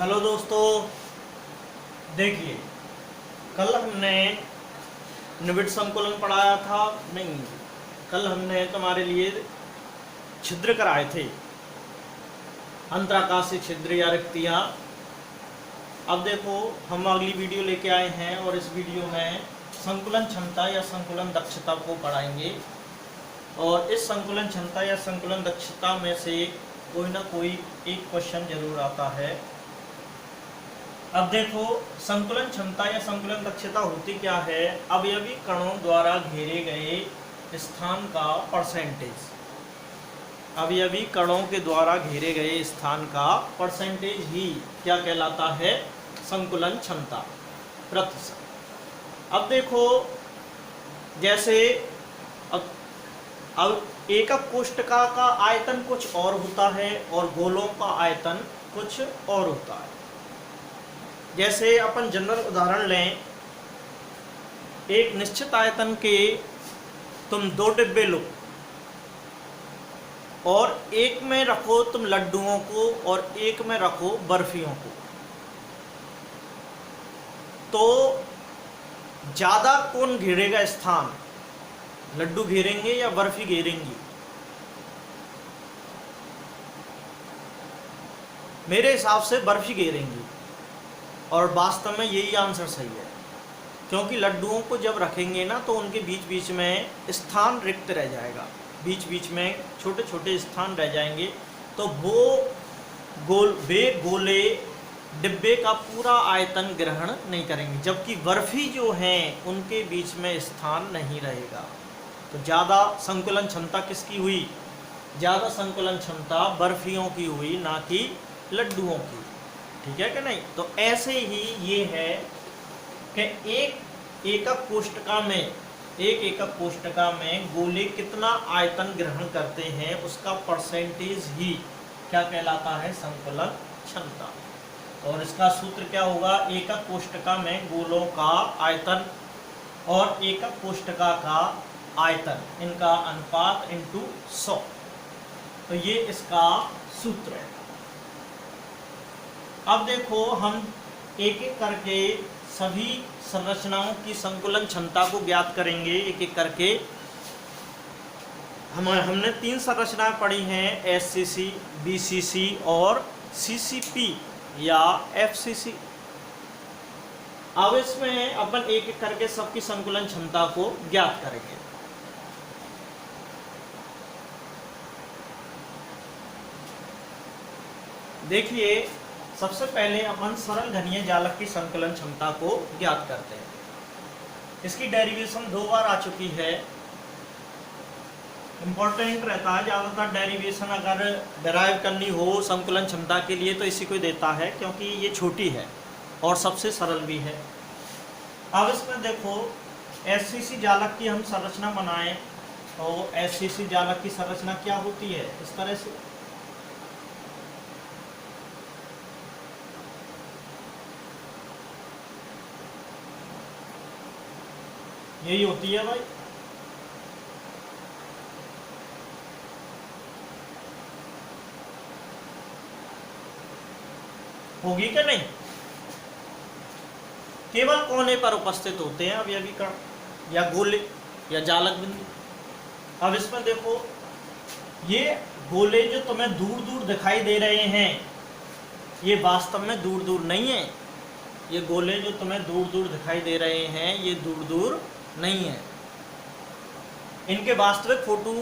Hello दोस्तों, देखिए कल हमने निबिड़ संकुलन पढ़ाया था। नहीं, कल हमने तुम्हारे लिए छिद्र कराए थे, अंतराकाशीय छिद्र या रिक्तियाँ। अब देखो हम अगली वीडियो लेके आए हैं और इस वीडियो में संकुलन क्षमता या संकुलन दक्षता को पढ़ाएंगे। और इस संकुलन क्षमता या संकुलन दक्षता में से कोई ना कोई एक क्वेश्चन जरूर आता है। अब देखो संकुलन क्षमता या संकुलन दक्षता होती क्या है? अवयवी कणों द्वारा घेरे गए स्थान का परसेंटेज। अवयवी कणों के द्वारा घेरे गए स्थान का परसेंटेज ही क्या कहलाता है? संकुलन क्षमता, प्रतिशत। अब देखो जैसे अब एकक कोष्ठका का आयतन कुछ और होता है और गोलों का आयतन कुछ और होता है। जैसे अपन जनरल उदाहरण लें, एक निश्चित आयतन के तुम 2 डिब्बे लो और एक में रखो तुम लड्डुओं को और एक में रखो बर्फियों को, तो ज्यादा कौन घेरेगा स्थान? लड्डू घेरेंगे या बर्फी घेरेंगी? मेरे हिसाब से बर्फी घेरेंगी, और वास्तव में यही आंसर सही है, क्योंकि लड्डुओं को जब रखेंगे ना तो उनके बीच बीच में स्थान रिक्त रह जाएगा, बीच बीच में छोटे छोटे स्थान रह जाएंगे, तो वो गोले डिब्बे का पूरा आयतन ग्रहण नहीं करेंगे, जबकि बर्फी जो हैं उनके बीच में स्थान नहीं रहेगा। तो ज़्यादा संकुलन क्षमता किसकी हुई? ज़्यादा संकुलन क्षमता बर्फियों की हुई, ना कि लड्डुओं की। ठीक है कि नहीं? तो ऐसे ही ये है कि एक एकक कोष्ठका में गोले कितना आयतन ग्रहण करते हैं उसका परसेंटेज ही क्या कहलाता है? संकुलन क्षमता। और इसका सूत्र क्या होगा? एकक कोष्ठका में गोलों का आयतन और एकक कोष्ठका का आयतन, इनका अनुपात इंटू 100। तो ये इसका सूत्र है। अब देखो हम एक एक करके सभी संरचनाओं की संकुलन क्षमता को ज्ञात करेंगे, एक एक करके। हमने 3 संरचनाएं पढ़ी हैं, एससीसी, बीसीसी और सीसीपी या एफसीसी। अब इसमें अपन एक एक करके सबकी संकुलन क्षमता को ज्ञात करेंगे। देखिए सबसे पहले अपन सरल घनीय जालक की संकलन क्षमता को ज्ञात करते हैं। इसकी डेरिवेशन 2 बार आ चुकी है। इंपॉर्टेंट रहता है ज़्यादातर डेरिवेशन अगर डेराइव करनी हो संकुलन क्षमता के लिए तो इसी को देता है, क्योंकि ये छोटी है और सबसे सरल भी है। अब इसमें देखो एससीसी जालक की हम संरचना बनाएं तो एससीसी जालक की संरचना क्या होती है? इस तरह से यही होती है भाई। होगी क्या? नहीं, केवल कोने पर उपस्थित होते हैं अवयवी कण या गोले या जालक बिंदु। अब इसमें देखो ये गोले जो तुम्हें दूर दूर दिखाई दे रहे हैं ये वास्तव में दूर दूर नहीं है। ये गोले जो तुम्हें दूर दूर दिखाई दे रहे हैं ये दूर दूर नहीं है। इनके वास्तविक फोटो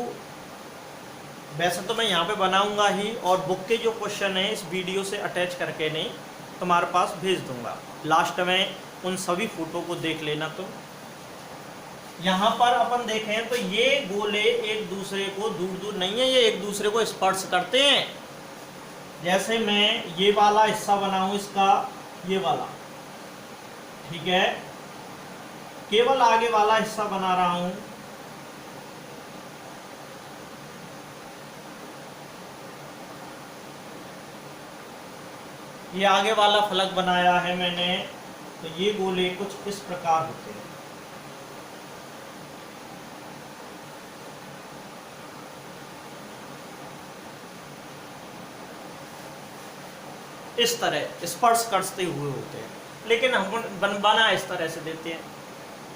वैसे तो मैं यहाँ पे बनाऊंगा ही, और बुक के जो क्वेश्चन है इस वीडियो से अटैच करके नहीं तुम्हारे पास भेज दूंगा। लास्ट में उन सभी फोटो को देख लेना तुम। यहाँ पर अपन देखें तो ये गोले एक दूसरे को दूर दूर नहीं है, ये एक दूसरे को स्पर्श करते हैं। जैसे मैं ये वाला हिस्सा बनाऊं इसका, ये वाला, ठीक है, केवल आगे वाला हिस्सा बना रहा हूं। ये आगे वाला फलक बनाया है मैंने, तो ये गोले कुछ इस प्रकार होते हैं। इस तरह स्पर्श करते हुए होते हैं, लेकिन हम बना इस तरह से देते हैं।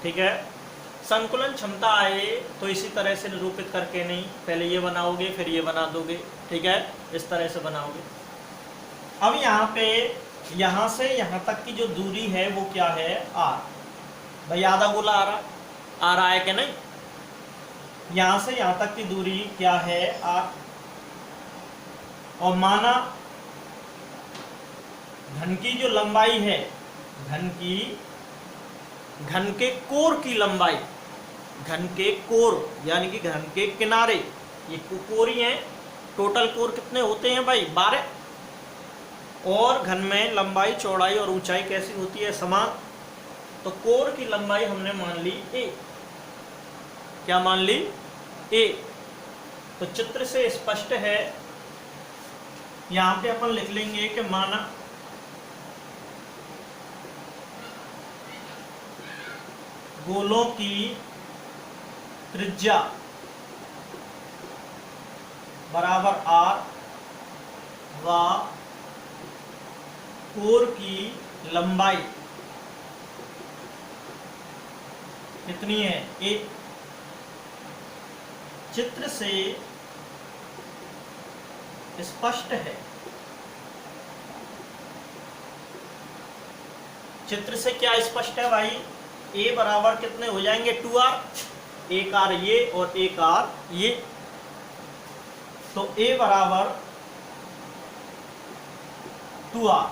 ठीक है, संकुलन क्षमता आए तो इसी तरह से निरूपित करके नहीं, पहले ये बनाओगे फिर ये बना दोगे। ठीक है, इस तरह से बनाओगे। अब यहाँ पे यहाँ से यहाँ तक की जो दूरी है वो क्या है, r। भाई आधा गोला आ रहा है कि नहीं, यहाँ से यहाँ तक की दूरी क्या है, r। और माना घन की जो लंबाई है, घन के कोर की लंबाई, घन के कोर यानी कि घन के किनारे, ये कोर ही है। टोटल कोर कितने होते हैं भाई, 12। और घन में लंबाई चौड़ाई और ऊंचाई कैसी होती है, समान। तो कोर की लंबाई हमने मान ली a। क्या मान ली, a। तो चित्र से स्पष्ट है, यहां पे अपन लिख लेंगे कि माना गोलों की त्रिज्या बराबर r व कोर की लंबाई कितनी है, a। चित्र से स्पष्ट है, चित्र से क्या स्पष्ट है भाई, a बराबर कितने हो जाएंगे, 2r। एक r ये और एक r ये, तो a बराबर 2r।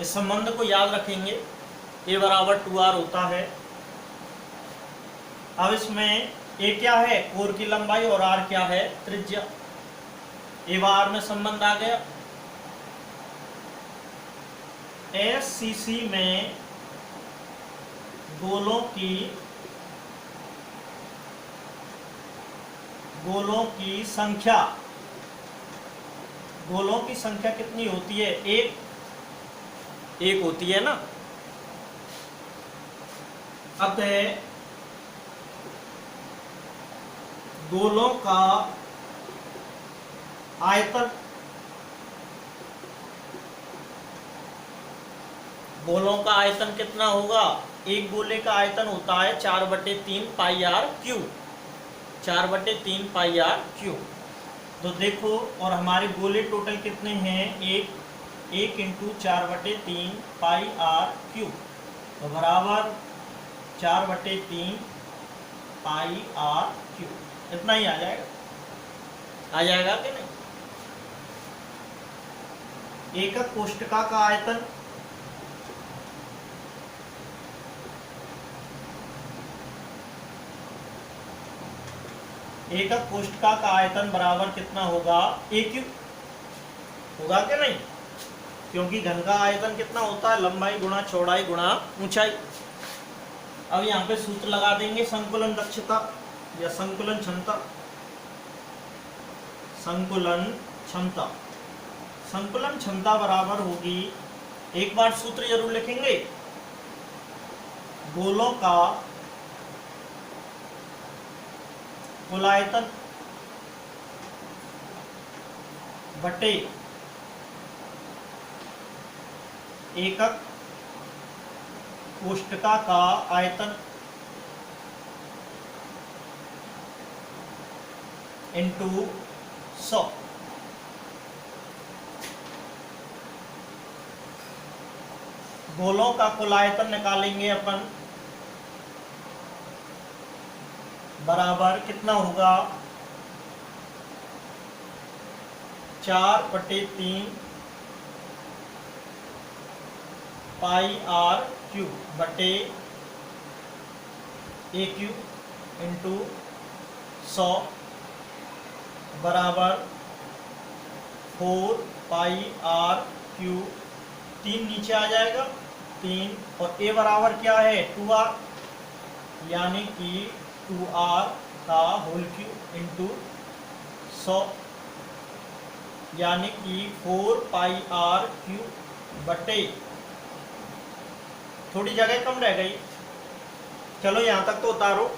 इस संबंध को याद रखेंगे, a बराबर 2r होता है। अब इसमें a क्या है, कोर की लंबाई, और r क्या है, त्रिज्या। a व r में संबंध आ गया। SCC में गोलों की संख्या कितनी होती है, एक होती है ना। अतः गोलों का आयतन, कितना होगा, एक गोले का आयतन होता है 4/3 पाई r क्यूब, 4/3 पाई r क्यूब। तो देखो, और हमारे गोले टोटल कितने हैं, एक इंटू 4/3 पाई r क्यूब, तो बराबर 4/3 पाई r क्यूब। इतना ही आ जाएगा कि नहीं। एकक कोष्ठका का आयतन, एकक कोष्ठका का आयतन बराबर कितना होगा, a क्यूब होगा कि नहीं, क्योंकि घन का आयतन कितना होता है, लंबाई गुणा चौड़ाई गुणा ऊंचाई। अब यहाँ पे सूत्र लगा देंगे, संकुलन दक्षता या संकुलन क्षमता। संकुलन क्षमता बराबर होगी, एक बार सूत्र जरूर लिखेंगे, गोलों का कुल आयतन बटे एकक कोष्ठका का आयतन इंटू 100। गोलों का कुल आयतन निकालेंगे अपन, बराबर कितना होगा, 4/3 पाई r क्यूब बटे a क्यूब इंटू 100 बराबर 4 पाई r क्यूब। 3 नीचे आ जाएगा, 3, और a बराबर क्या है, 2r, यानी कि 2r का होल क्यूब इंटू 100, यानी कि 4 पाई r क्यूब बटे, थोड़ी जगह कम रह गई, चलो यहां तक तो उतारो,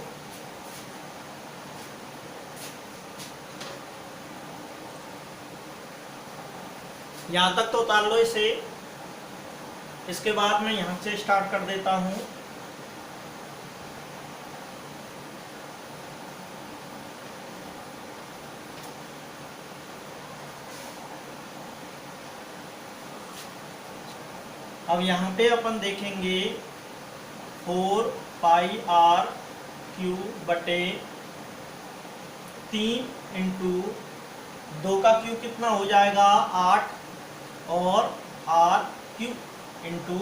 यहाँ तक तो उतार लो इसे। इसके बाद मैं यहाँ से स्टार्ट कर देता हूँ। अब यहाँ पे अपन देखेंगे 4 पाई आर क्यूब बटे 3 इंटू 2 का क्यूब कितना हो जाएगा 8 और R cube into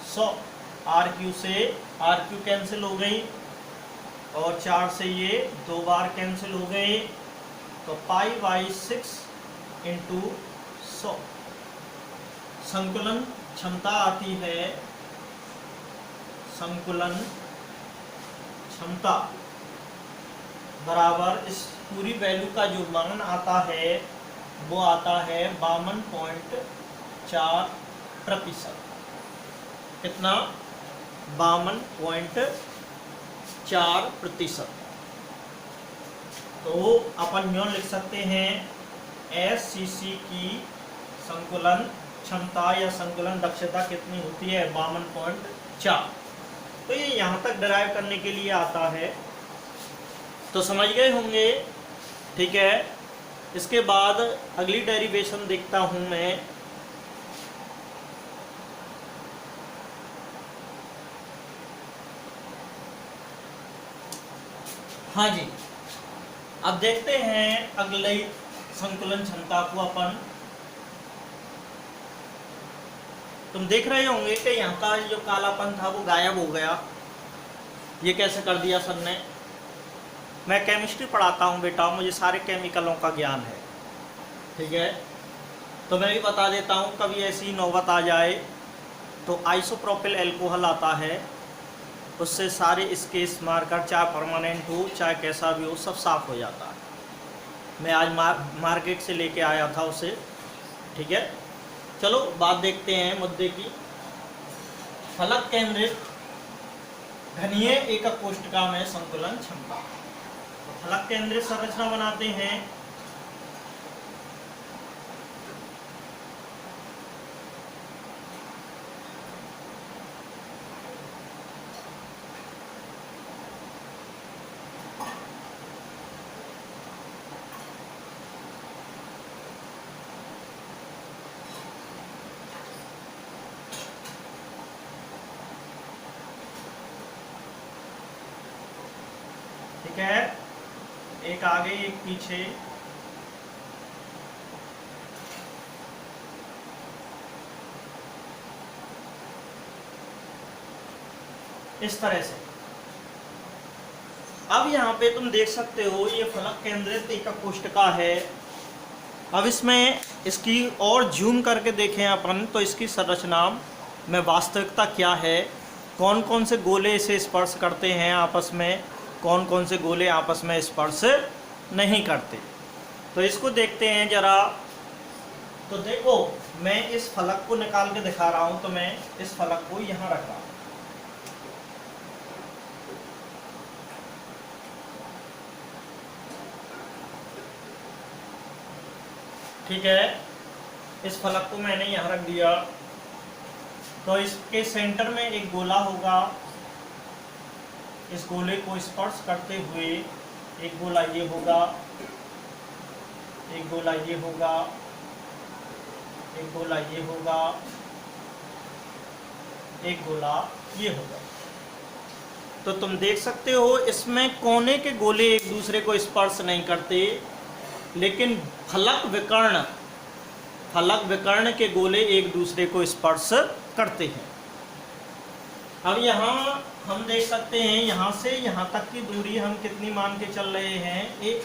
100। R Q से आर क्यू कैंसिल हो गई और 4 से ये 2 बार कैंसिल हो गए, तो पाई बाई 6 इंटू 100। संकुलन क्षमता आती है, संकुलन क्षमता बराबर इस पूरी वैल्यू का जो मान आता है वो आता है 52.4%। कितना? 52.4%। तो अपन यूँ लिख सकते हैं एससीसी की संकुलन क्षमता या संकुलन दक्षता कितनी होती है 52.4। तो ये यहाँ तक डिराइव करने के लिए आता है, तो समझ गए होंगे। ठीक है, इसके बाद अगली डेरिवेशन देखता हूँ मैं। हाँ जी, अब देखते हैं अगले संकुलन क्षमता को अपन। तुम देख रहे होंगे कि यहाँ का जो कालापन था वो गायब हो गया। ये कैसे कर दिया सर ने? मैं केमिस्ट्री पढ़ाता हूँ बेटा, मुझे सारे केमिकलों का ज्ञान है। ठीक है, तो मैं भी बता देता हूँ, कभी ऐसी नौबत आ जाए तो आइसोप्रोपिल अल्कोहल आता है, उससे सारे स्केच मार्कर चाहे परमानेंट हो चाहे कैसा भी हो सब साफ हो जाता है। मैं आज मार्केट से लेके आया था उसे। ठीक है, चलो बात देखते हैं मुद्दे की। फलक केंद्रित घनीय एकक कोष्ठका में संकुलन क्षमता। तो फलक केंद्रित संरचना बनाते हैं। ठीक है, एक आगे एक पीछे। इस तरह से। अब यहाँ पे तुम देख सकते हो ये फलक केंद्रित एकक कोष्ठका है। अब इसमें इसकी और जूम करके देखें अपन तो इसकी संरचना में वास्तविकता क्या है, कौन कौन से गोले इसे स्पर्श करते हैं आपस में, कौन कौन से गोले आपस में स्पर्श नहीं करते। तो इसको देखते हैं जरा। तो देखो, मैं इस फलक को निकाल के दिखा रहा हूं, तो मैं इस फलक को यहां रख रहा हूं। ठीक है, इस फलक को मैंने यहां रख दिया। तो इसके सेंटर में एक गोला होगा, इस गोले को स्पर्श करते हुए एक गोला ये होगा, एक गोला ये होगा, एक गोला ये होगा, एक गोला ये होगा। तो तुम देख सकते हो इसमें कोने के गोले एक दूसरे को स्पर्श नहीं करते, लेकिन फलक विकर्ण के गोले एक दूसरे को स्पर्श करते हैं। अब यहाँ हम देख सकते हैं यहाँ से यहाँ तक की दूरी हम कितनी मान के चल रहे हैं, 1।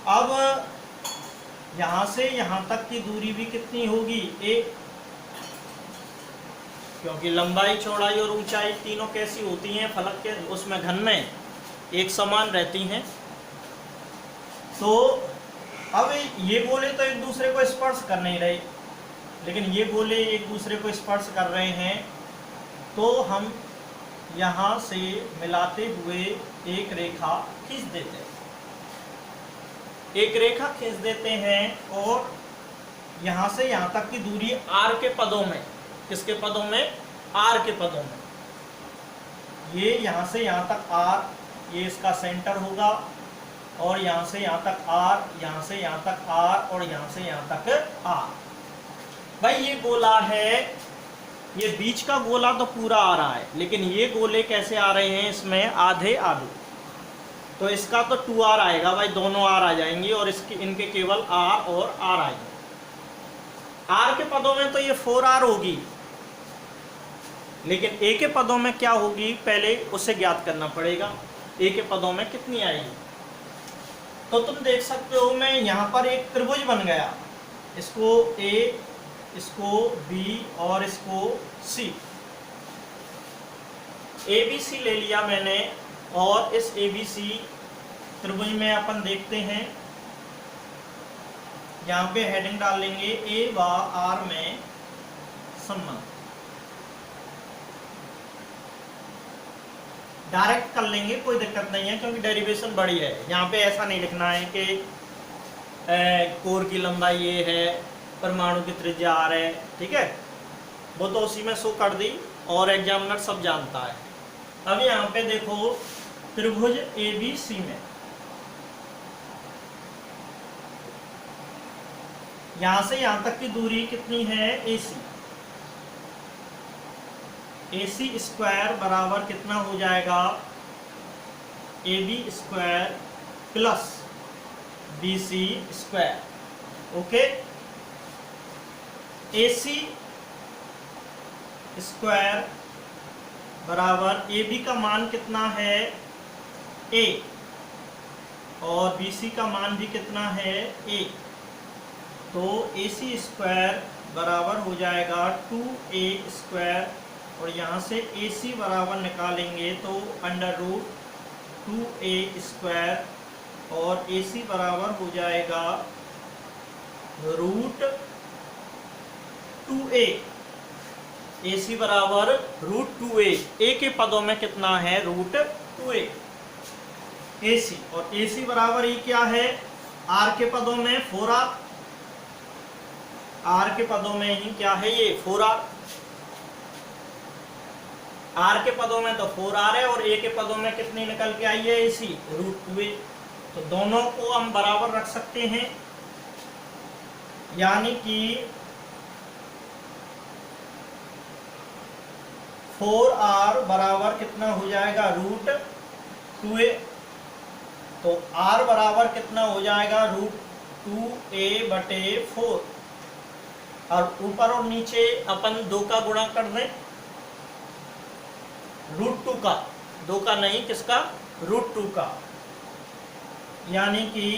अब यहाँ से यहाँ तक की दूरी भी कितनी होगी, 1, क्योंकि लंबाई चौड़ाई और ऊंचाई तीनों कैसी होती हैं फलक के उसमें घन में एक समान रहती हैं। तो अब ये गोले तो एक दूसरे को स्पर्श कर नहीं रहे, लेकिन ये गोले एक दूसरे को स्पर्श कर रहे हैं, तो हम यहाँ से मिलाते हुए एक रेखा खींच देते हैं। एक रेखा खींच देते हैं और यहाँ से यहाँ तक की दूरी r के पदों में, किसके पदों में, r के पदों में, ये यहाँ से यहाँ तक r, ये इसका सेंटर होगा, और यहाँ से यहाँ तक r, यहाँ से यहाँ तक r, और यहाँ से यहाँ तक r। भाई ये गोला है, ये बीच का गोला तो पूरा आ रहा है, लेकिन ये गोले कैसे आ रहे हैं, इसमें आधे आधे, तो इसका तो 2r आएगा भाई, दोनों r आ जाएंगे, और इसके इनके केवल r और r आएंगे। r के पदों में तो ये 4r होगी, लेकिन a के पदों में क्या होगी, पहले उसे ज्ञात करना पड़ेगा, a के पदों में कितनी आएगी। तो तुम देख सकते हो, मैं यहाँ पर एक त्रिभुज बन गया, इसको a, इसको b और इसको c, ABC ले लिया मैंने, और इस ABC त्रिभुज में अपन देखते हैं, यहाँ पे हेडिंग डाल लेंगे A व R में संबंध, डायरेक्ट कर लेंगे, कोई दिक्कत नहीं है, क्योंकि डेरिवेशन बड़ी है। यहाँ पे ऐसा नहीं लिखना है कि कोर की लंबाई ये है, परमाणु की त्रिज्या R है, ठीक है, वो तो उसी में शो कर दी और एग्जामिनर सब जानता है। अब यहाँ पे देखो त्रिभुज ABC में यहाँ से यहाँ तक की दूरी कितनी है, AC, AC स्क्वायर बराबर कितना हो जाएगा, AB square plus BC square, okay. AC square बराबर AB का मान कितना है, A, और BC का मान भी कितना है, A, तो AC स्क्वायर बराबर हो जाएगा 2A स्क्वायर, और यहाँ से AC बराबर निकालेंगे तो अंडर रूट 2A स्क्वायर, और AC बराबर हो जाएगा रूट 2A, AC बराबर रूट 2A, A के पदों में कितना है, रूट 2A AC, और AC बराबर ये क्या है, R के पदों में 4R, R के पदों में ही क्या है, ये 4R, R के पदों में तो 4R है, और A के पदों में कितनी निकल के आई है, AC, रूट 2A। तो दोनों को हम बराबर रख सकते हैं, यानी कि 4R बराबर कितना हो जाएगा, रूट 2A, तो R बराबर कितना हो जाएगा, रूट 2A बटे 4, और ऊपर और नीचे अपन 2 का गुणा कर दें, रूट 2 का, 2 का नहीं, किसका, रूट 2 का, यानी कि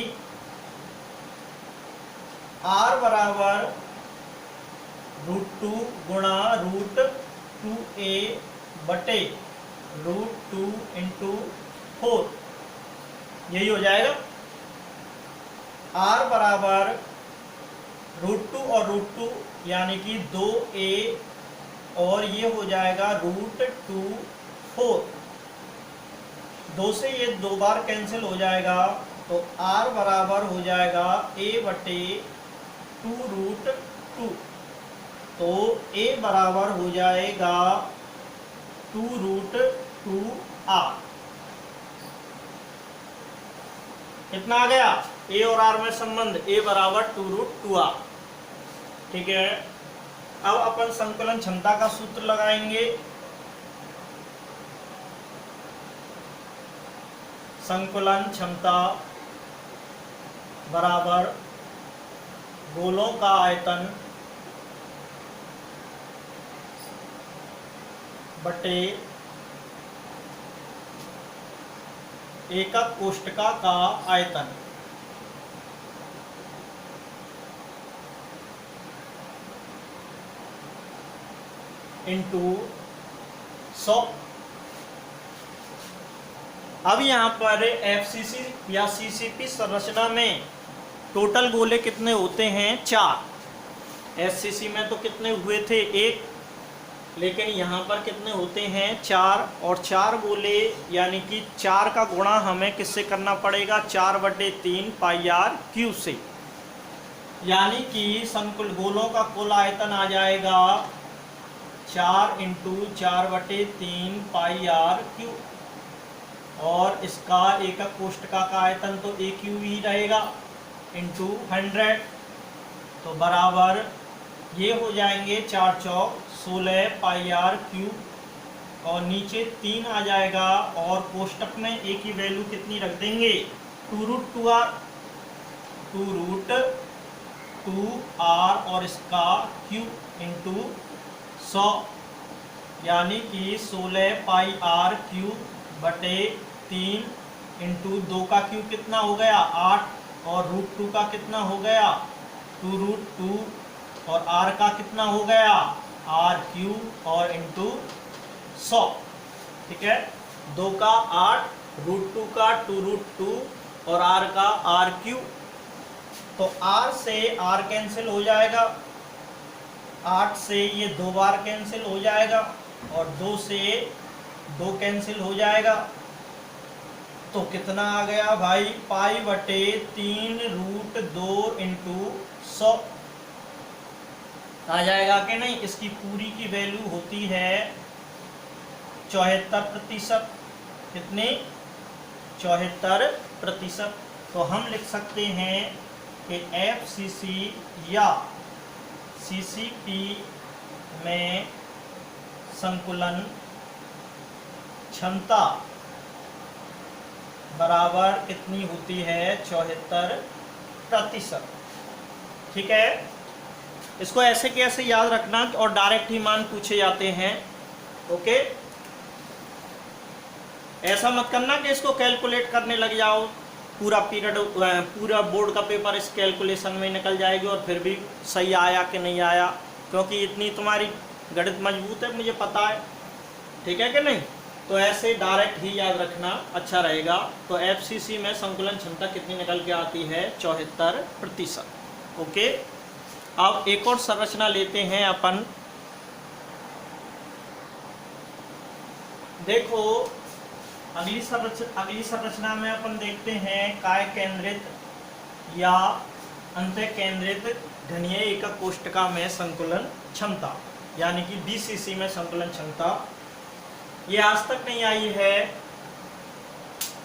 R बराबर रूट 2 गुणा रूट 2A बटे रूट 2 इंटू 4, यही हो जाएगा। R बराबर रूट 2 और रूट 2 यानी कि 2A, और ये हो जाएगा रूट 2 4, 2 से ये 2 बार कैंसिल हो जाएगा, तो R बराबर हो जाएगा A बटे 2 रूट 2, तो A बराबर हो जाएगा 2 रूट 2R। कितना आ गया, A और R में संबंध, A बराबर 2 रूट 2R, ठीक है। अब अपन संकलन क्षमता का सूत्र लगाएंगे, संकुलन क्षमता बराबर गोलों का आयतन बटे एकक कोष्ठका का आयतन, इंटू 100। अब यहाँ पर FCC या CCP संरचना में टोटल गोले कितने होते हैं, 4। SCC में तो कितने हुए थे, 1, लेकिन यहाँ पर कितने होते हैं 4, और 4 गोले यानी कि 4 का गुणा हमें किससे करना पड़ेगा 4/3 पाई आर क्यू से, यानी कि संकुल गोलों का कुल आयतन आ जाएगा 4 × 4/3 पाई आर क्यू, और इसका एकक कोष्ठका का आयतन तो ए क्यू ही रहेगा इंटू 100, तो बराबर ये हो जाएंगे 4 चौक 16 पाई आर क्यू, और नीचे 3 आ जाएगा, और कोष्टक में ए की वैल्यू कितनी रख देंगे 2√2r, 2√2r और इसका क्यू इंटू 100, यानी कि 16 पाई आर क्यू बटे 3 इंटू 2 का क्यू कितना हो गया 8, और √2 का कितना हो गया 2√2, और r का कितना हो गया आर क्यू और इंटू 100। ठीक है, 2 का 8, √2 का 2√2 और r का आर क्यू, तो r से r कैंसिल हो जाएगा, 8 से ये 2 बार कैंसिल हो जाएगा, और 2 से 2 कैंसिल हो जाएगा, तो कितना आ गया भाई π/3 √2 इंटू 100 आ जाएगा कि नहीं। इसकी पूरी की वैल्यू होती है 74%, कितने 74%, तो हम लिख सकते हैं कि FCC या CCP में संकुलन क्षमता बराबर कितनी होती है 74%। ठीक है, इसको ऐसे कैसे याद रखना, और डायरेक्ट ही मान पूछे जाते हैं। ओके, ऐसा मत करना कि इसको कैलकुलेट करने लग जाओ, पूरा पीरियड पूरा बोर्ड का पेपर इस कैलकुलेशन में निकल जाएगी और फिर भी सही आया कि नहीं आया, क्योंकि इतनी तुम्हारी गणित मजबूत है मुझे पता है। ठीक है कि नहीं, तो ऐसे डायरेक्ट ही याद रखना अच्छा रहेगा। तो FCC में संकुलन क्षमता कितनी निकल के आती है 74%। ओके, अब एक और संरचना लेते हैं अपन। देखो अगली संरचना में अपन देखते हैं काय केंद्रित या अंतः केंद्रित घनीय एकक कोष्ठका में संकुलन क्षमता, यानी कि BCC में संकुलन क्षमता। ये आज तक नहीं आई है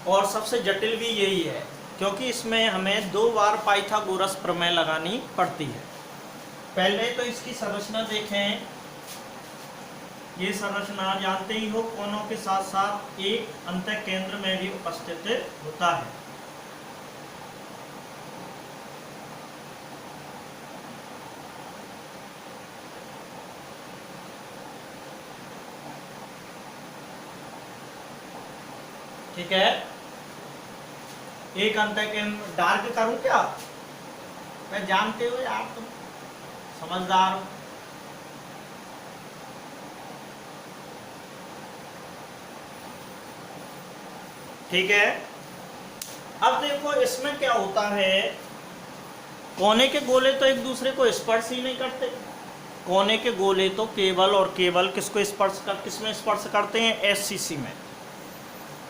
और सबसे जटिल भी यही है, क्योंकि इसमें हमें 2 बार पाइथागोरस प्रमेय लगानी पड़ती है। पहले तो इसकी संरचना देखें। ये संरचना जानते ही हो, कोनों के साथ साथ एक अंतः केंद्र में भी उपस्थित होता है। ठीक है, एक अंतः केंद्र डार्क करूं क्या, मैं जानते हो यार तुम समझदार हो। ठीक है, अब देखो इसमें क्या होता है, कोने के गोले तो एक दूसरे को स्पर्श ही नहीं करते। कोने के गोले तो केवल और केवल किसमें स्पर्श करते हैं SCC में,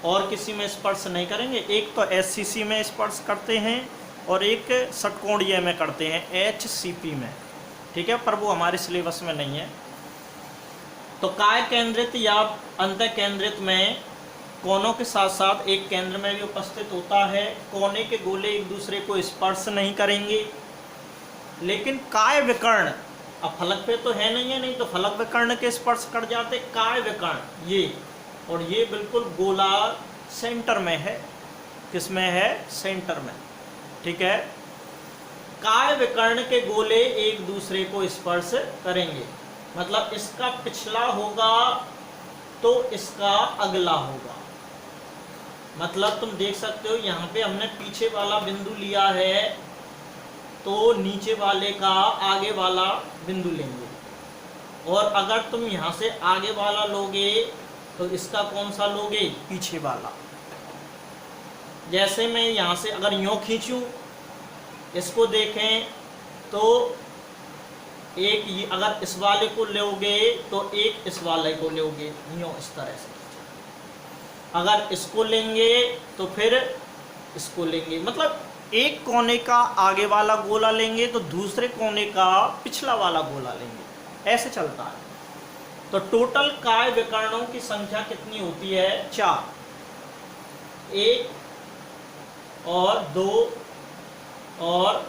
और किसी में स्पर्श नहीं करेंगे। एक तो SCC में स्पर्श करते हैं और एक षटकोणीय में करते हैं HCP में। ठीक है, पर वो हमारे सिलेबस में नहीं है। तो काय केंद्रित या अंतः केंद्रित में कोनों के साथ साथ एक केंद्र में भी उपस्थित होता है। कोने के गोले एक दूसरे को स्पर्श नहीं करेंगे, लेकिन काय विकर्ण, अब फलक पे तो है नहीं तो फलक विकर्ण के स्पर्श कर जाते। काय विकर्ण ये, और ये बिल्कुल गोला सेंटर में है। किसमें है, सेंटर में। ठीक है, काय विकर्ण के गोले एक दूसरे को स्पर्श करेंगे, मतलब इसका पिछला होगा तो इसका अगला होगा। मतलब तुम देख सकते हो यहाँ पे हमने पीछे वाला बिंदु लिया है तो नीचे वाले का आगे वाला बिंदु लेंगे, और अगर तुम यहाँ से आगे वाला लोगे तो इसका कौन सा लोगे, पीछे वाला। जैसे मैं यहाँ से अगर यूँ खींचूँ, इसको देखें तो एक ये अगर इस वाले को लोगे तो एक इस वाले को लोगे, यूँ इस तरह से। अगर इसको लेंगे तो फिर इसको लेंगे, मतलब एक कोने का आगे वाला गोला लेंगे तो दूसरे कोने का पिछला वाला गोला लेंगे, ऐसे चलता है। तो टोटल काय विकर्णों की संख्या कितनी होती है? 4, 1 और 2 और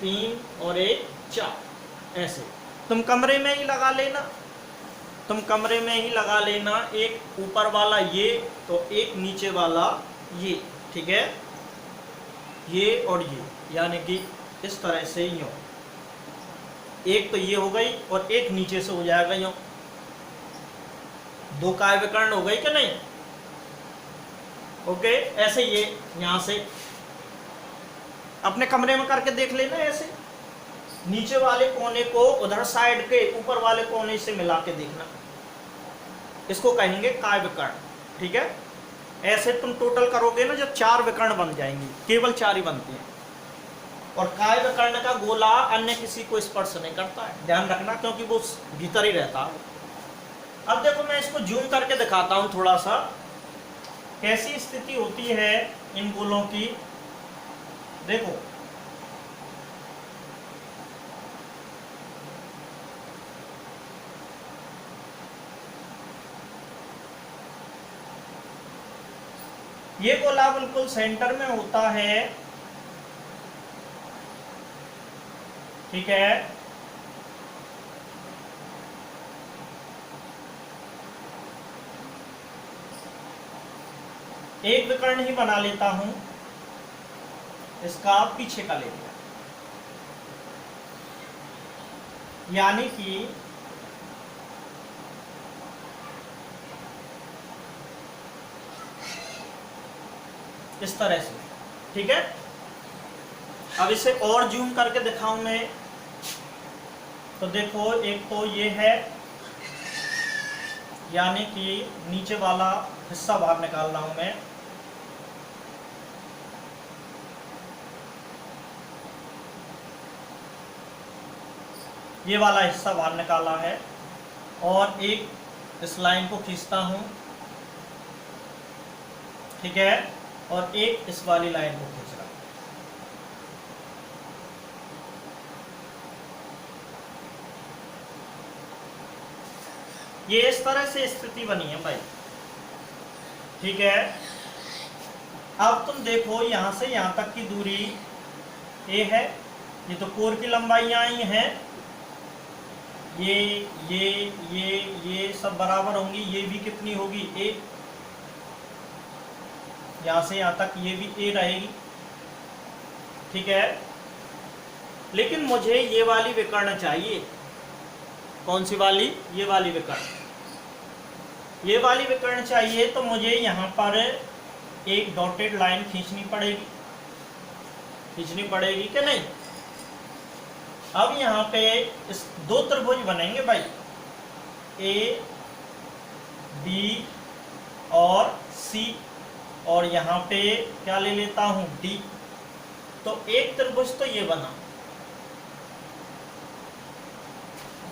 3 और 1, 4, ऐसे। तुम कमरे में ही लगा लेना, तुम कमरे में ही लगा लेना, एक ऊपर वाला ये तो एक नीचे वाला ये, ठीक है, ये और ये, यानी कि इस तरह से यूँ, एक तो ये हो गई और एक नीचे से हो जाएगा यूँ, 2 काय विकर्ण हो गई कि नहीं? ओके, ऐसे ये यहाँ से अपने कमरे में करके देख लेना, ऐसे नीचे वाले कोने को उधर साइड के ऊपर वाले कोने से मिला के देखना, इसको कहेंगे काय विकर्ण, ठीक है। ऐसे तुम टोटल करोगे ना, जब 4 विकर्ण बन जाएंगे, केवल 4 ही बनते हैं, और काय विकर्ण का गोला अन्य किसी को स्पर्श नहीं करता है, ध्यान रखना, क्योंकि वो भीतर ही रहता है। अब देखो मैं इसको जूम करके दिखाता हूं थोड़ा सा, कैसी स्थिति होती है इन गोलों की। देखो ये गोला बिल्कुल सेंटर में होता है, ठीक है। एक विकर्ण ही बना लेता हूं, इसका पीछे का ले लिया, यानी कि इस तरह से, ठीक है। अब इसे और जूम करके दिखाऊं मैं, तो देखो एक तो ये है, यानी कि नीचे वाला हिस्सा बाहर निकाल रहा हूं मैं, ये वाला हिस्सा बाहर निकाला है, और एक इस लाइन को खींचता हूं, ठीक है, और एक इस वाली लाइन को खींच रहा हूं। ये इस तरह से स्थिति बनी है भाई, ठीक है। अब तुम देखो यहां से यहां तक की दूरी ए है, ये तो कोर की लंबाइयां ही हैं, ये सब बराबर होंगी, ये भी कितनी होगी? ए, यहां से यहां तक ये भी ए रहेगी, ठीक है। लेकिन मुझे ये वाली विकर्ण चाहिए, कौन सी वाली? ये वाली विकर्ण, ये वाली विकर्ण चाहिए, तो मुझे यहाँ पर एक डॉटेड लाइन खींचनी पड़ेगी कि नहीं? अब यहाँ पे इस 2 त्रिभुज बनेंगे भाई, ए बी और सी, और यहाँ पे क्या ले लेता हूँ? डी। तो एक त्रिभुज तो ये बना,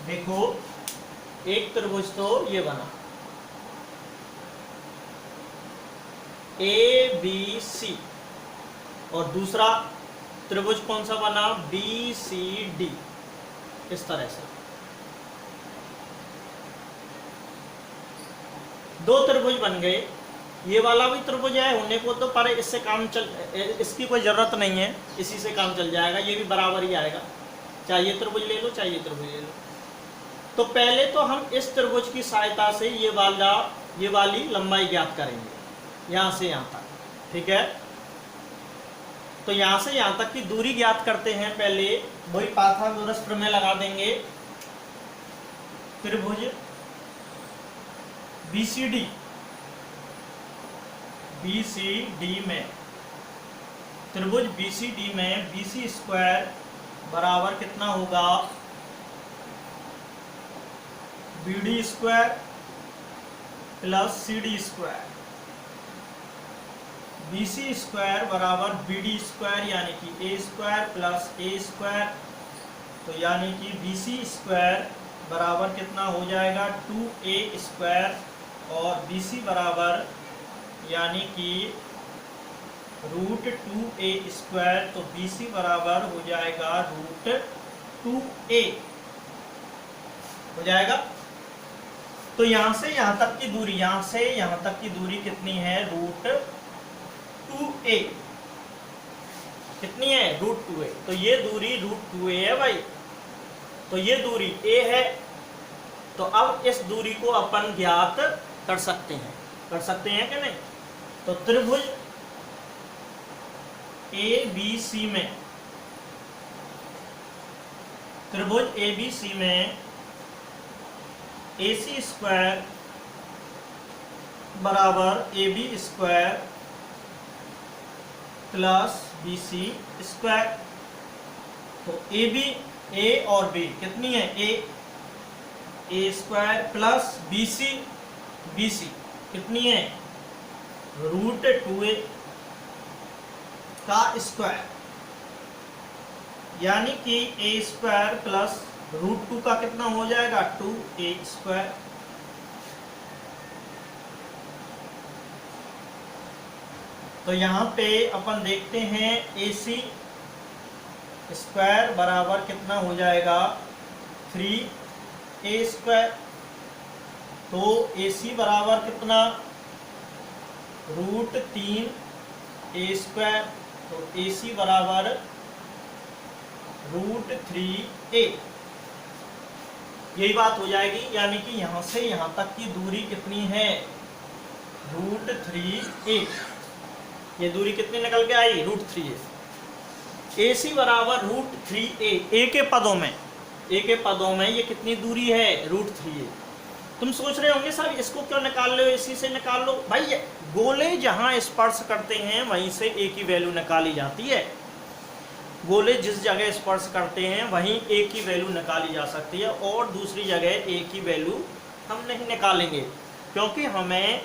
देखो एक त्रिभुज तो ये बना, ए बी सी, और दूसरा त्रिभुज कौन सा बना? बी सी डी, इस तरह से 2 त्रिभुज बन गए। ये वाला भी त्रिभुज है होने को, तो पर इससे काम चल, इसकी कोई ज़रूरत नहीं है, इसी से काम चल जाएगा, ये भी बराबर ही आएगा, चाहे ये त्रिभुज ले लो चाहे ये त्रिभुज ले लो। तो पहले तो हम इस त्रिभुज की सहायता से ये वाली लंबाई ज्ञात करेंगे, यहाँ से यहाँ तक, ठीक है। तो यहाँ से यहाँ तक की दूरी ज्ञात करते हैं, पहले वही पाइथागोरस प्रमेय लगा देंगे। त्रिभुज BCD में, त्रिभुज BCD में BC स्क्वायर बराबर कितना होगा? BD square plus CD square, BC square बराबर BD स्क्वायर, यानी कि A square plus A square तो यानी कि BC स्क्वायर बराबर कितना हो जाएगा 2A स्क्वायर, और BC बराबर यानी कि √2A स्क्वायर, तो BC बराबर हो जाएगा √2A हो जाएगा। तो यहां से यहां तक की दूरी, यहां से यहां तक की दूरी कितनी है √2A, कितनी है √2A, तो ये दूरी √2A है भाई, तो ये दूरी A है। तो अब इस दूरी को अपन ज्ञात कर सकते हैं कि नहीं। तो त्रिभुज ABC में, त्रिभुज ABC में AC स्क्वायर बराबर AB square plus BC square, तो AB A और B कितनी है A स्क्वायर प्लस BC कितनी है √2A का स्क्वायर, यानी कि A स्क्वायर प्लस √2 का कितना हो जाएगा 2A स्क्वायर। तो यहाँ पे अपन देखते हैं AC स्क्वायर बराबर कितना हो जाएगा 3A स्क्वायर, तो AC बराबर कितना √3A स्क्वायर, तो AC बराबर √3A, यही बात हो जाएगी। यानी कि यहां से यहां तक की दूरी कितनी है √3A, ये दूरी कितनी निकल के आई √3A। AC बराबर √3A, A के पदों में ये कितनी दूरी है √3A। तुम सोच रहे होंगे साहब इसको क्यों निकाल लो, AC से निकाल लो। भाई गोले जहां स्पर्श करते हैं वहीं से A की वैल्यू निकाली जाती है, गोले जिस जगह स्पर्श करते हैं वहीं A की वैल्यू निकाली जा सकती है, और दूसरी जगह A की वैल्यू हम नहीं निकालेंगे, क्योंकि हमें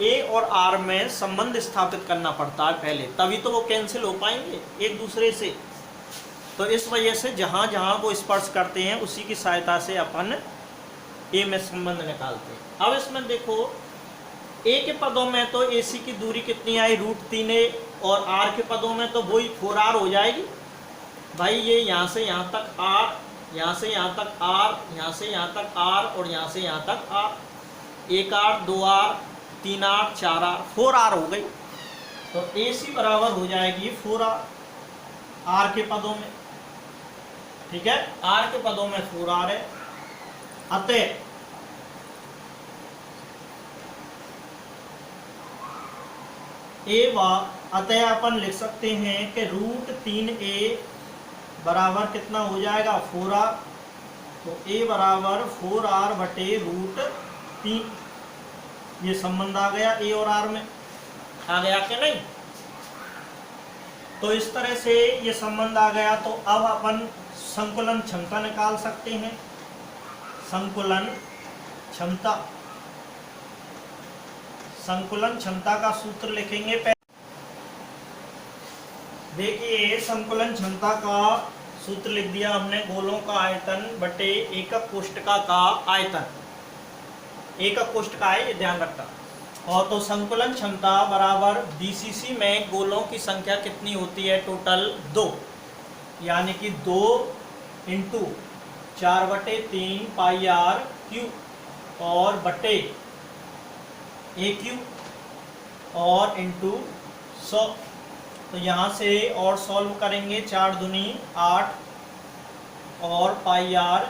A और R में संबंध स्थापित करना पड़ता है पहले, तभी तो वो कैंसिल हो पाएंगे एक दूसरे से। तो इस वजह से जहाँ जहाँ वो स्पर्श करते हैं उसी की सहायता से अपन A में संबंध निकालते हैं। अब इसमें देखो A के पदों में तो AC की दूरी कितनी आई √3A, और R के पदों में तो वही 4R हो जाएगी। भाई ये यहाँ से यहाँ तक R, यहाँ से यहाँ तक R, यहाँ से यहाँ तक R, और यहाँ से यहाँ तक R, 1R 2R 3R 4R 4R हो गई। तो AC बराबर हो जाएगी 4R R के पदों में, ठीक है, R के पदों में 4R है। अतः अपन लिख सकते हैं कि √3A बराबर कितना हो जाएगा 4R, तो A बराबर 4R बटे √3, ये संबंध आ गया A और R में, आ गया कि नहीं। तो इस तरह से ये संबंध आ गया। तो अब अपन संकुलन क्षमता निकाल सकते हैं। संकुलन क्षमता का सूत्र लिखेंगे। देखिए संकुलन क्षमता का सूत्र लिख दिया हमने, गोलों का आयतन बटे एकक कोष्ठका का आयतन, एकक कोष्ठका है ये ध्यान रखना। और तो संकुलन क्षमता बराबर BCC में गोलों की संख्या कितनी होती है टोटल 2, यानी कि 2 × 4/3 πr³ और बटे AQ और इंटू 100। तो यहाँ से और सॉल्व करेंगे, 4 दूनी 8 और πr³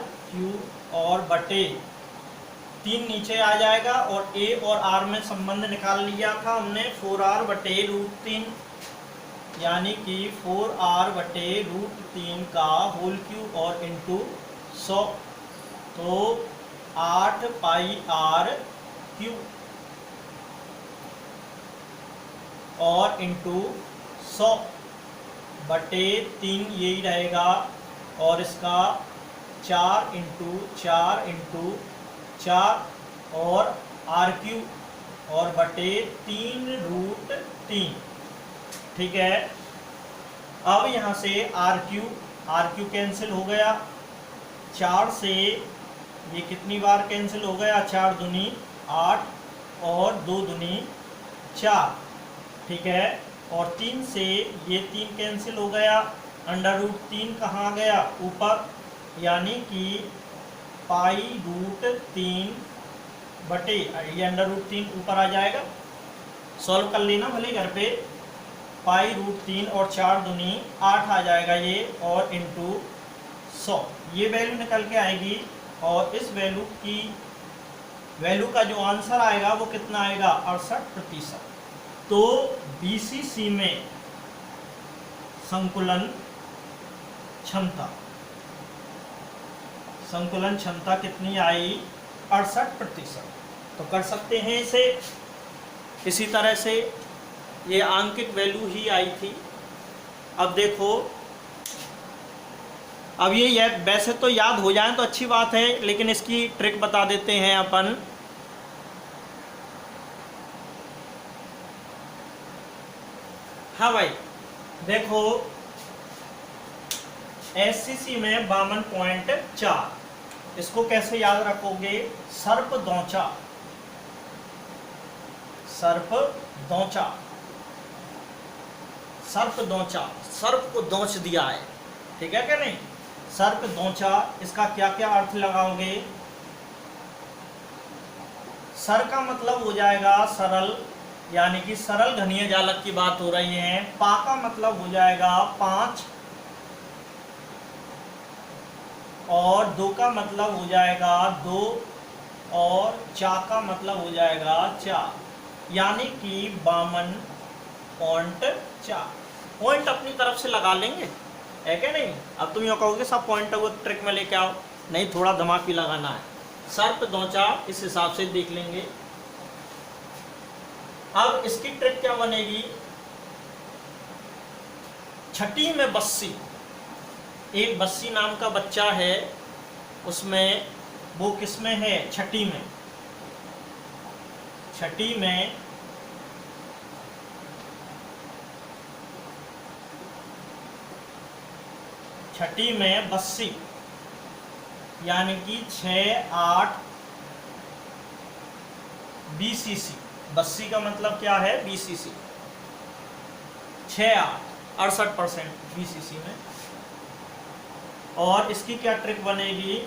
और बटे 3 नीचे आ जाएगा, और A और R में संबंध निकाल लिया था हमने 4R बटे √3, यानी कि 4R बटे √3 का होल क्यूब और इंटू 100, तो 8 πr³ और इंटू 100 बटे 3 यही रहेगा, और इसका 4 × 4 × 4 और R³ और बटे 3√3, ठीक है। अब यहाँ से R³ कैंसिल हो गया, 4 से ये कितनी बार कैंसिल हो गया, 4 दूनी 8 और 2 दूनी 4, ठीक है। और 3 से ये 3 कैंसिल हो गया, √3 कहाँ गया, ऊपर, यानी कि π√3 बटे ये √3 ऊपर आ जाएगा। सॉल्व कर लेना भले घर पे, π√3 और 4 दूनी 8 आ जाएगा ये, और इंटू 100 ये वैल्यू निकल के आएगी। और इस वैल्यू का जो आंसर आएगा वो कितना आएगा, 68%। तो बीसीसी में संकुलन क्षमता कितनी आई, 68%। तो कर सकते हैं इसे इसी तरह से, ये आंकिक वैल्यू ही आई थी। अब देखो, अब ये वैसे तो याद हो जाए तो अच्छी बात है, लेकिन इसकी ट्रिक बता देते हैं अपन। हाँ भाई देखो, एससीसी में 52.4, इसको कैसे याद रखोगे, सर्प दौचा, सर्प को दौच दिया है, ठीक है क्या नहीं, सर्प दौचा, इसका क्या क्या अर्थ लगाओगे। सर का मतलब हो जाएगा सरल, यानी कि सरल घनीय जालक की बात हो रही है। पा का मतलब हो जाएगा 5, और 2 का मतलब हो जाएगा 2, और चा का मतलब हो जाएगा 4, यानी कि 52.4। पॉइंट अपनी तरफ से लगा लेंगे, है क्या नहीं। अब तुम ये कहोगे सब पॉइंट को ट्रिक में लेके आओ, नहीं, थोड़ा दिमाग भी लगाना है। सर्प दौचा इस हिसाब से देख लेंगे। अब इसकी ट्रिक क्या बनेगी, छठी में बस्सी, एक बस्सी नाम का बच्चा है, उसमें वो किसमें है, छठी में बस्सी, यानी कि 6, 8 बीसीसी, बस्सी का मतलब क्या है, बीसीसी, 6, 8 68% बीसीसी में। और इसकी क्या ट्रिक बनेगी,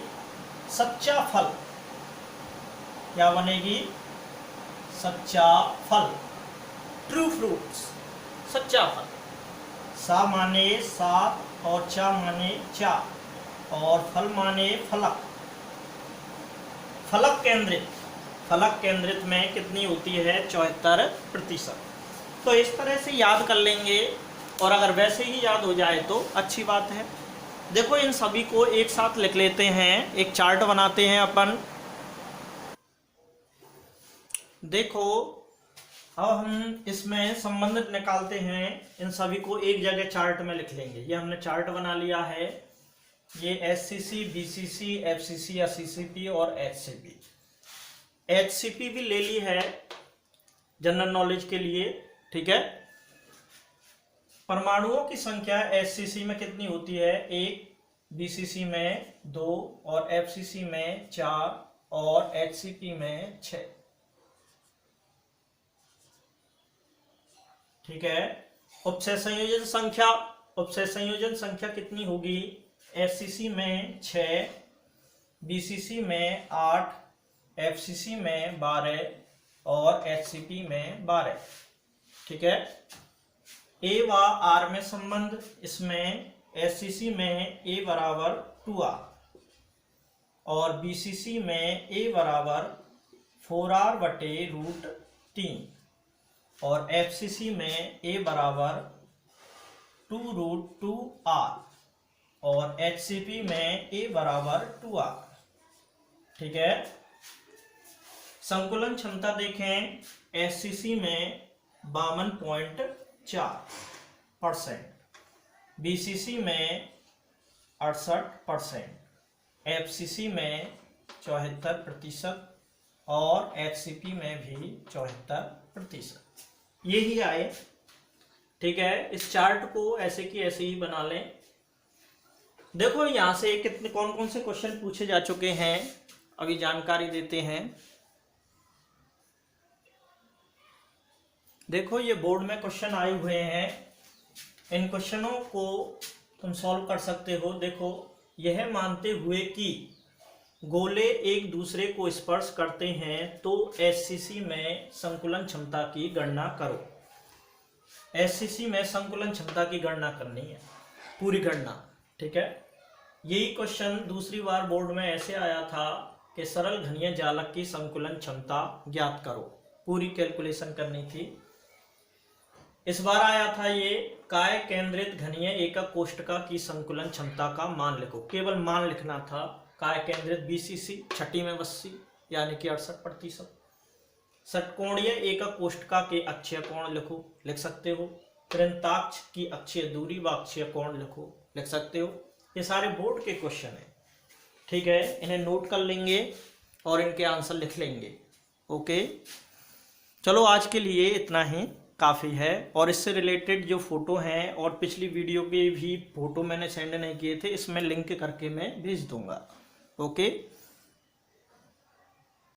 सच्चा फल, क्या बनेगी, सच्चा फल, ट्रू फ्रूट्स, सच्चा फल। सा माने 7 और चा माने 4, और फल माने फलक, फलक केंद्रित में कितनी होती है, 74%। तो इस तरह से याद कर लेंगे, और अगर वैसे ही याद हो जाए तो अच्छी बात है। देखो इन सभी को एक साथ लिख लेते हैं, एक चार्ट बनाते हैं अपन। देखो अब हम इसमें संबंध निकालते हैं, इन सभी को एक जगह चार्ट में लिख लेंगे। ये हमने चार्ट बना लिया है, ये एससीसी, बीसीसी, एफसीसी या सीसीपी और एचसीपी। एचसीपी भी ले ली है जनरल नॉलेज के लिए, ठीक है। परमाणुओं की संख्या एचसीसी में कितनी होती है, 1, बीसीसी में 2, और एफसीसी में 4, और एचसीपी में 6, ठीक है। उपसय संयोजन संख्या कितनी होगी, एचसीसी में 6, बीसीसी में 8, एफसीसी में 12, और एचसीपी में 12, ठीक है। ए व आर में संबंध, इसमें एचसीसी में ए बराबर 2r, और बीसीसी में ए बराबर 4r/√3, और एफसीसी में ए बराबर 2√2r, और एचसीपी में ए बराबर 2r, ठीक है। संकुलन क्षमता देखें, एचसीसी में 52.4%, बीसीसी में 68%, एफसीसी में 74%, और एचसीपी में भी 74%। यही आए, ठीक है। इस चार्ट को ऐसे की ऐसे ही बना लें। देखो यहाँ से कितने कौन कौन से क्वेश्चन पूछे जा चुके हैं, अभी जानकारी देते हैं। देखो ये बोर्ड में क्वेश्चन आए हुए हैं, इन क्वेश्चनों को तुम सॉल्व कर सकते हो। देखो, यह मानते हुए कि गोले एक दूसरे को स्पर्श करते हैं तो एससीसी में संकुलन क्षमता की गणना करो। एससीसी में संकुलन क्षमता की गणना करनी है, पूरी गणना, ठीक है। यही क्वेश्चन दूसरी बार बोर्ड में ऐसे आया था कि सरल घनीय जालक की संकुलन क्षमता ज्ञात करो, पूरी कैलकुलेशन करनी थी। इस बार आया था ये काय केंद्रित घनीय एकक कोष्ठका की संकुलन क्षमता का मान लिखो, केवल मान लिखना था। काय केंद्रित बीसीसी छठी में 80 यानी कि 68%। षटकोणीय एकक कोष्ठका के अक्षीय कोण लिखो, लिख सकते हो। कृंताक्ष की अक्षीय दूरी व अक्षीय कोण लिखो, लिख सकते हो। ये सारे बोर्ड के क्वेश्चन हैं, ठीक है। इन्हें नोट कर लेंगे और इनके आंसर लिख लेंगे। ओके, चलो आज के लिए इतना ही काफ़ी है। और इससे रिलेटेड जो फ़ोटो हैं और पिछली वीडियो के भी फ़ोटो मैंने सेंड नहीं किए थे, इसमें लिंक करके मैं भेज दूंगा। ओके।